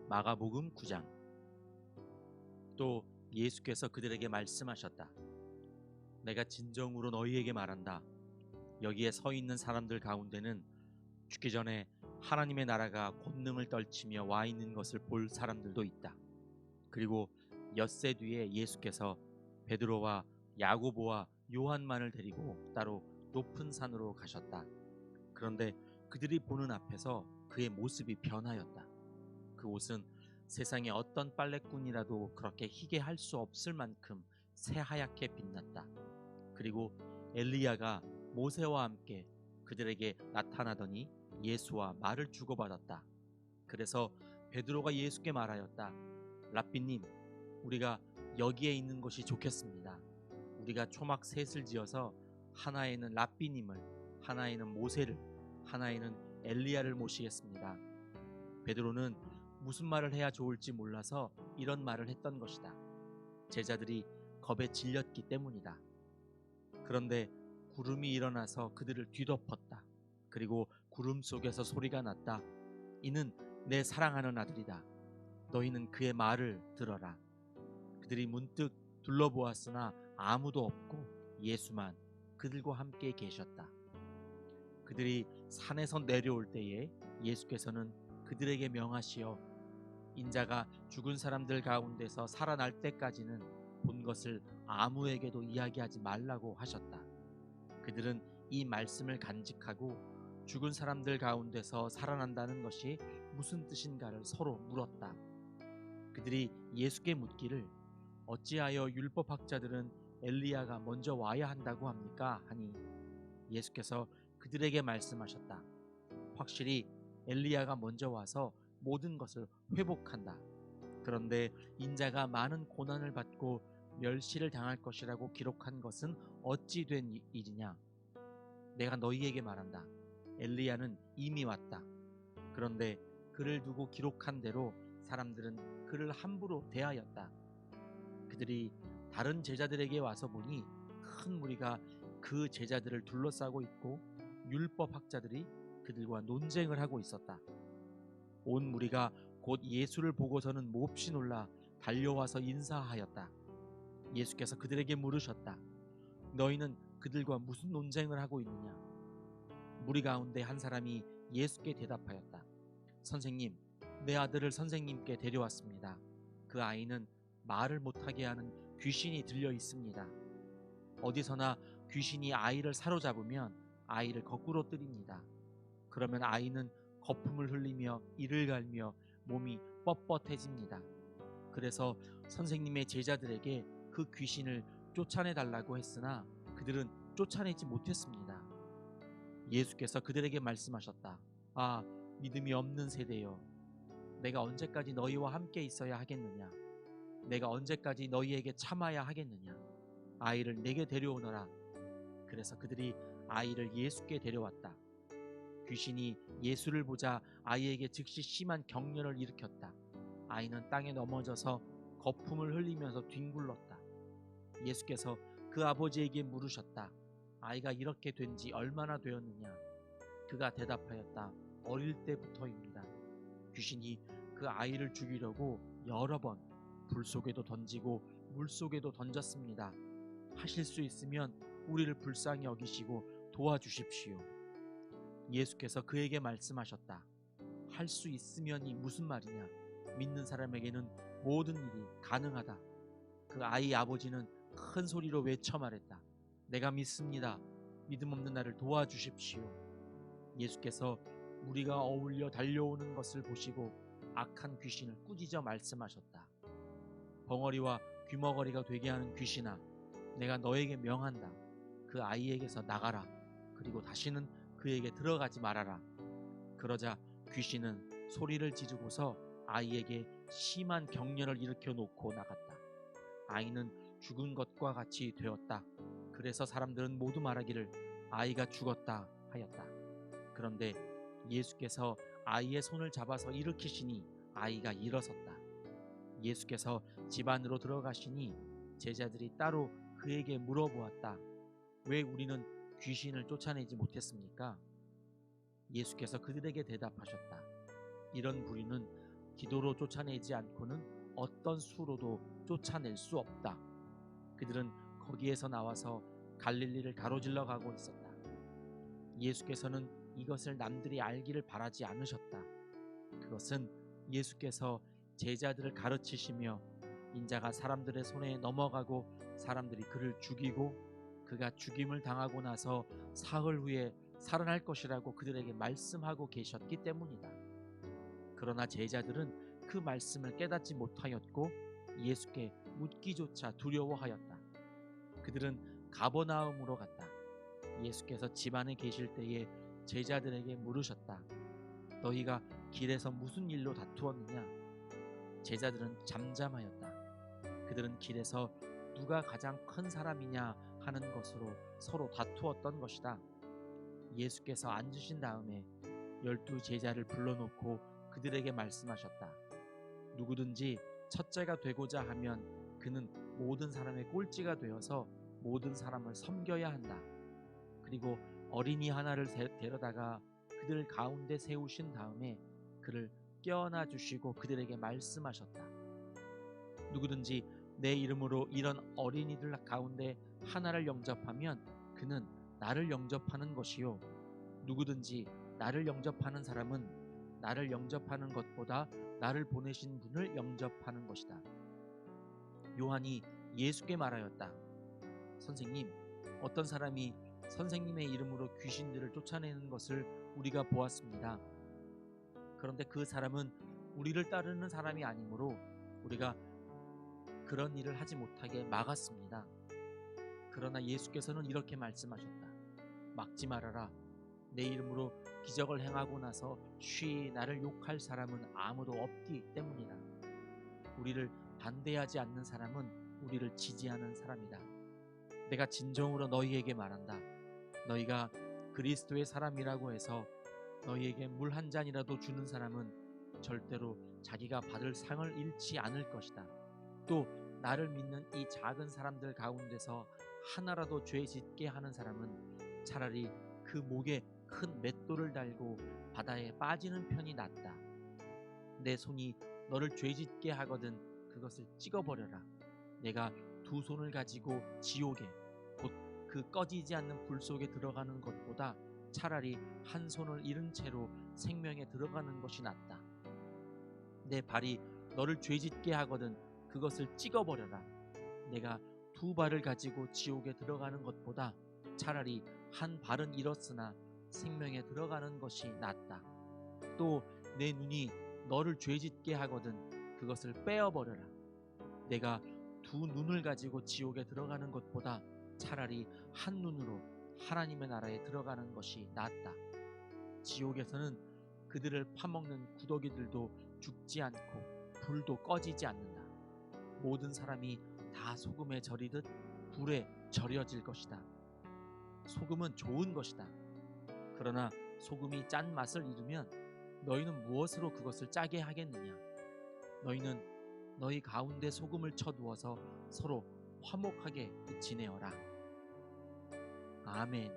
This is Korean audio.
마가복음 9장. 또 예수께서 그들에게 말씀하셨다. 내가 진정으로 너희에게 말한다. 여기에 서 있는 사람들 가운데는 죽기 전에 하나님의 나라가 권능을 떨치며 와 있는 것을 볼 사람들도 있다. 그리고 엿새 뒤에 예수께서 베드로와 야고보와 요한만을 데리고 따로 높은 산으로 가셨다. 그런데 그들이 보는 앞에서 그의 모습이 변하였다. 그 옷은 세상의 어떤 빨래꾼이라도 그렇게 희게 할 수 없을 만큼 새하얗게 빛났다. 그리고 엘리야가 모세와 함께 그들에게 나타나더니 예수와 말을 주고받았다. 그래서 베드로가 예수께 말하였다. 랍비님, 우리가 여기에 있는 것이 좋겠습니다. 우리가 초막 셋을 지어서 하나에는 랍비님을, 하나에는 모세를, 하나에는 엘리야를 모시겠습니다. 베드로는 무슨 말을 해야 좋을지 몰라서 이런 말을 했던 것이다. 제자들이 겁에 질렸기 때문이다. 그런데 구름이 일어나서 그들을 뒤덮었다. 그리고 구름 속에서 소리가 났다. 이는 내 사랑하는 아들이다. 너희는 그의 말을 들어라. 그들이 문득 둘러보았으나 아무도 없고 예수만 그들과 함께 계셨다. 그들이 산에서 내려올 때에 예수께서는 그들에게 명하시어 인자가 죽은 사람들 가운데서 살아날 때까지는 본 것을 아무에게도 이야기하지 말라고 하셨다. 그들은 이 말씀을 간직하고 죽은 사람들 가운데서 살아난다는 것이 무슨 뜻인가를 서로 물었다. 그들이 예수께 묻기를 어찌하여 율법학자들은 엘리야가 먼저 와야 한다고 합니까? 하니 예수께서 그들에게 말씀하셨다. 확실히 엘리야가 먼저 와서 모든 것을 회복한다. 그런데 인자가 많은 고난을 받고 멸시를 당할 것이라고 기록한 것은 어찌 된 일이냐? 내가 너희에게 말한다. 엘리야는 이미 왔다. 그런데 그를 두고 기록한 대로 사람들은 그를 함부로 대하였다. 그들이 다른 제자들에게 와서 보니 큰 무리가 그 제자들을 둘러싸고 있고 율법학자들이 그들과 논쟁을 하고 있었다. 온 무리가 곧 예수를 보고서는 몹시 놀라 달려와서 인사하였다. 예수께서 그들에게 물으셨다. 너희는 그들과 무슨 논쟁을 하고 있느냐? 무리 가운데 한 사람이 예수께 대답하였다. 선생님, 내 아들을 선생님께 데려왔습니다. 그 아이는 말을 못하게 하는 귀신이 들려 있습니다. 어디서나 귀신이 아이를 사로잡으면 아이를 거꾸로 때립니다. 그러면 아이는 거품을 흘리며 이를 갈며 몸이 뻣뻣해집니다. 그래서 선생님의 제자들에게 그 귀신을 쫓아내 달라고 했으나 그들은 쫓아내지 못했습니다. 예수께서 그들에게 말씀하셨다. 아, 믿음이 없는 세대여, 내가 언제까지 너희와 함께 있어야 하겠느냐? 내가 언제까지 너희에게 참아야 하겠느냐? 아이를 내게 데려오너라. 그래서 그들이 아이를 예수께 데려왔다. 귀신이 예수를 보자 아이에게 즉시 심한 경련을 일으켰다. 아이는 땅에 넘어져서 거품을 흘리면서 뒹굴렀다. 예수께서 그 아버지에게 물으셨다. 아이가 이렇게 된 지 얼마나 되었느냐? 그가 대답하였다. 어릴 때부터입니다. 귀신이 그 아이를 죽이려고 여러 번 불 속에도 던지고 물 속에도 던졌습니다. 하실 수 있으면 우리를 불쌍히 여기시고 도와주십시오. 예수께서 그에게 말씀하셨다. 할 수 있으면이 무슨 말이냐? 믿는 사람에게는 모든 일이 가능하다. 그 아이 아버지는 큰 소리로 외쳐 말했다. 내가 믿습니다. 믿음 없는 나를 도와주십시오. 예수께서 무리가 어울려 달려오는 것을 보시고 악한 귀신을 꾸짖어 말씀하셨다. 벙어리와 귀머거리가 되게 하는 귀신아, 내가 너에게 명한다. 그 아이에게서 나가라. 그리고 다시는 그에게 들어가지 말아라. 그러자 귀신은 소리를 지르고서 아이에게 심한 경련을 일으켜 놓고 나갔다. 아이는 죽은 것과 같이 되었다. 그래서 사람들은 모두 말하기를 아이가 죽었다 하였다. 그런데 예수께서 아이의 손을 잡아서 일으키시니 아이가 일어섰다. 예수께서 집 안으로 들어가시니 제자들이 따로 그에게 물어보았다. 왜 우리는 귀신을 쫓아내지 못했습니까? 예수께서 그들에게 대답하셨다. 이런 부류는 기도로 쫓아내지 않고는 어떤 수로도 쫓아낼 수 없다. 그들은 거기에서 나와서 갈릴리를 가로질러 가고 있었다. 예수께서는 이것을 남들이 알기를 바라지 않으셨다. 그것은 예수께서 제자들을 가르치시며 인자가 사람들의 손에 넘어가고 사람들이 그를 죽이고 그가 죽임을 당하고 나서 사흘 후에 살아날 것이라고 그들에게 말씀하고 계셨기 때문이다. 그러나 제자들은 그 말씀을 깨닫지 못하였고 예수께 묻기조차 두려워하였다. 그들은 가버나움으로 갔다. 예수께서 집 안에 계실 때에 제자들에게 물으셨다. 너희가 길에서 무슨 일로 다투었느냐? 제자들은 잠잠하였다. 그들은 길에서 누가 가장 큰 사람이냐 하는 것으로 서로 다투었던 것이다. 예수께서 앉으신 다음에 12 제자를 불러놓고 그들에게 말씀하셨다. 누구든지 첫째가 되고자 하면 그는 모든 사람의 꼴찌가 되어서 모든 사람을 섬겨야 한다. 그리고 어린이 하나를 데려다가 그들 가운데 세우신 다음에 그를 껴안아 주시고 그들에게 말씀하셨다. 누구든지 내 이름으로 이런 어린이들 가운데 하나를 영접하면 그는 나를 영접하는 것이요 누구든지 나를 영접하는 사람은 나를 영접하는 것보다 나를 보내신 분을 영접하는 것이다. 요한이 예수께 말하였다. 선생님, 어떤 사람이 선생님의 이름으로 귀신들을 쫓아내는 것을 우리가 보았습니다. 그런데 그 사람은 우리를 따르는 사람이 아니므로 우리가 그런 일을 하지 못하게 막았습니다. 그러나 예수께서는 이렇게 말씀하셨다. 막지 말아라. 내 이름으로 기적을 행하고 나서 쉬 나를 욕할 사람은 아무도 없기 때문이다. 우리를 반대하지 않는 사람은 우리를 지지하는 사람이다. 내가 진정으로 너희에게 말한다. 너희가 그리스도의 사람이라고 해서 너희에게 물 한 잔이라도 주는 사람은 절대로 자기가 받을 상을 잃지 않을 것이다. 또 나를 믿는 이 작은 사람들 가운데서 하나라도 죄 짓게 하는 사람은 차라리 그 목에 큰 맷돌을 달고 바다에 빠지는 편이 낫다. 내 손이 너를 죄 짓게 하거든 그것을 찍어버려라. 내가 두 손을 가지고 지옥에 곧 그 꺼지지 않는 불 속에 들어가는 것보다 차라리 한 손을 잃은 채로 생명에 들어가는 것이 낫다. 내 발이 너를 죄짓게 하거든 그것을 찍어버려라. 내가 두 발을 가지고 지옥에 들어가는 것보다 차라리 한 발은 잃었으나 생명에 들어가는 것이 낫다. 또 내 눈이 너를 죄짓게 하거든 그것을 빼어버려라. 내가 두 눈을 가지고 지옥에 들어가는 것보다 차라리 한 눈으로 하나님의 나라에 들어가는 것이 낫다. 지옥에서는 그들을 파먹는 구더기들도 죽지 않고 불도 꺼지지 않는다. 모든 사람이 다 소금에 절이듯 불에 절여질 것이다. 소금은 좋은 것이다. 그러나 소금이 짠 맛을 잃으면 너희는 무엇으로 그것을 짜게 하겠느냐? 너희는 너희 가운데 소금을 쳐두어서 서로 화목하게 지내어라. 아멘.